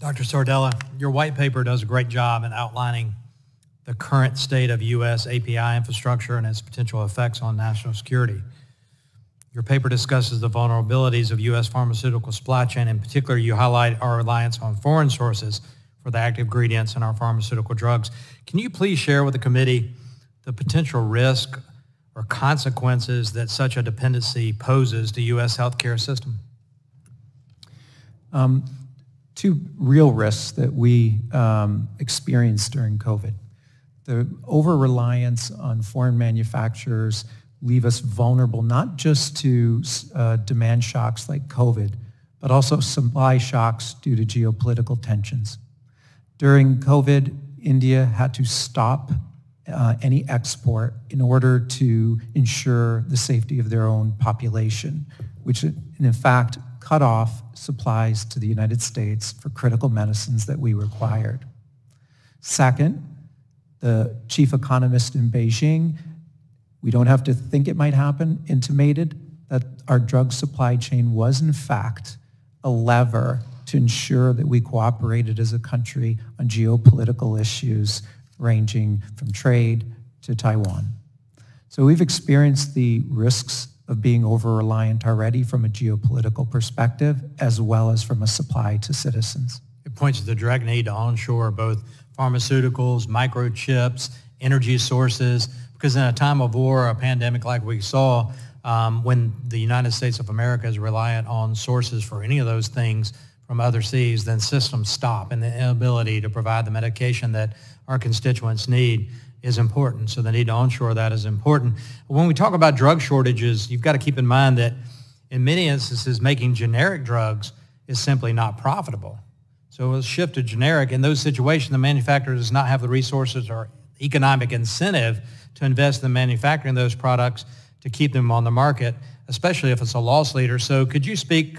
Dr. Sardella, your white paper does a great job in outlining the current state of U.S. API infrastructure and its potential effects on national security. Your paper discusses the vulnerabilities of U.S. pharmaceutical supply chain. In particular, you highlight our reliance on foreign sources for the active ingredients in our pharmaceutical drugs. Can you please share with the committee the potential risk or consequences that such a dependency poses to U.S. healthcare system? Two real risks that we experienced during COVID. The over-reliance on foreign manufacturers leave us vulnerable not just to demand shocks like COVID, but also supply shocks due to geopolitical tensions. During COVID, India had to stop any export in order to ensure the safety of their own population, which in fact cut off supplies to the United States for critical medicines that we required. Second, the chief economist in Beijing, we don't have to think it might happen, intimated that our drug supply chain was in fact a lever to ensure that we cooperated as a country on geopolitical issues ranging from trade to Taiwan. So we've experienced the risks of being over-reliant already from a geopolitical perspective, as well as from a supply to citizens. It points to the direct need to onshore both pharmaceuticals, microchips, energy sources, because in a time of war, a pandemic like we saw, when the United States of America is reliant on sources for any of those things from other seas, then systems stop, and the inability to provide the medication that our constituents need is important. So the need to onshore that is important. When we talk about drug shortages, you've got to keep in mind that in many instances, making generic drugs is simply not profitable. So we'll shift to generic. In those situations, the manufacturer does not have the resources or economic incentive to invest in manufacturing those products to keep them on the market, especially if it's a loss leader. So could you speak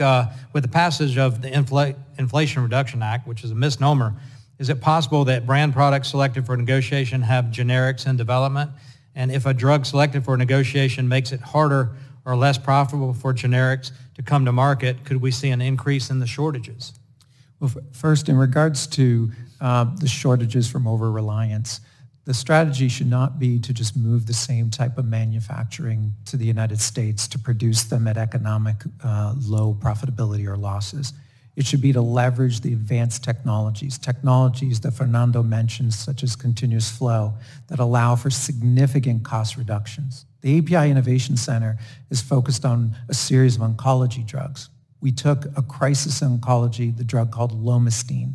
with the passage of the Inflation Reduction Act, which is a misnomer, is it possible that brand products selected for negotiation have generics in development? And if a drug selected for negotiation makes it harder or less profitable for generics to come to market, could we see an increase in the shortages? Well, first, in regards to the shortages from over-reliance, the strategy should not be to just move the same type of manufacturing to the United States to produce them at economic low profitability or losses. It should be to leverage the advanced technologies that Fernando mentioned, such as continuous flow, that allow for significant cost reductions. The API Innovation Center is focused on a series of oncology drugs. We took a crisis oncology, the drug called lomustine,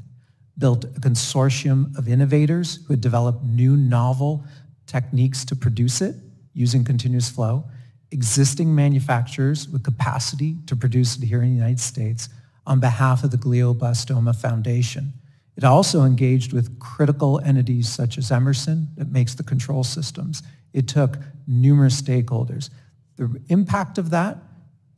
built a consortium of innovators who had developed new novel techniques to produce it using continuous flow, existing manufacturers with capacity to produce it here in the United States on behalf of the Glioblastoma Foundation. It also engaged with critical entities such as Emerson that makes the control systems. It took numerous stakeholders. The impact of that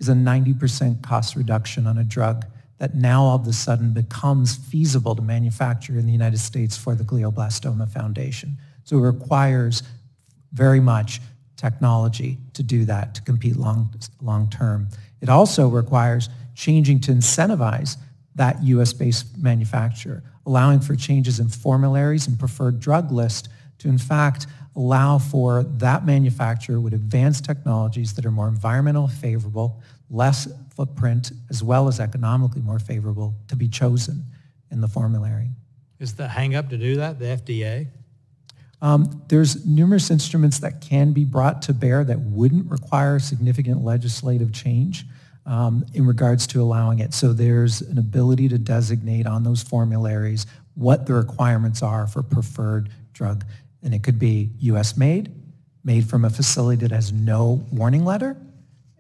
is a 90% cost reduction on a drug that now all of a sudden becomes feasible to manufacture in the United States for the Glioblastoma Foundation. So it requires very much technology to do that, to compete long term. It also requires changing to incentivize that US-based manufacturer, allowing for changes in formularies and preferred drug list to in fact allow for that manufacturer with advanced technologies that are more environmentally favorable, less footprint, as well as economically more favorable to be chosen in the formulary. Is the hang-up to do that the FDA? There's numerous instruments that can be brought to bear that wouldn't require significant legislative change in regards to allowing it. So there's an ability to designate on those formularies what the requirements are for preferred drug. And it could be US made from a facility that has no warning letter,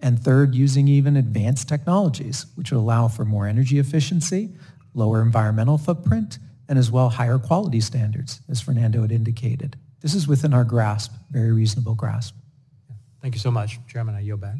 and third, using even advanced technologies, which will allow for more energy efficiency, lower environmental footprint, and as well higher quality standards, as Fernando had indicated. This is within our grasp, very reasonable grasp. Thank you so much, Chairman. I yield back.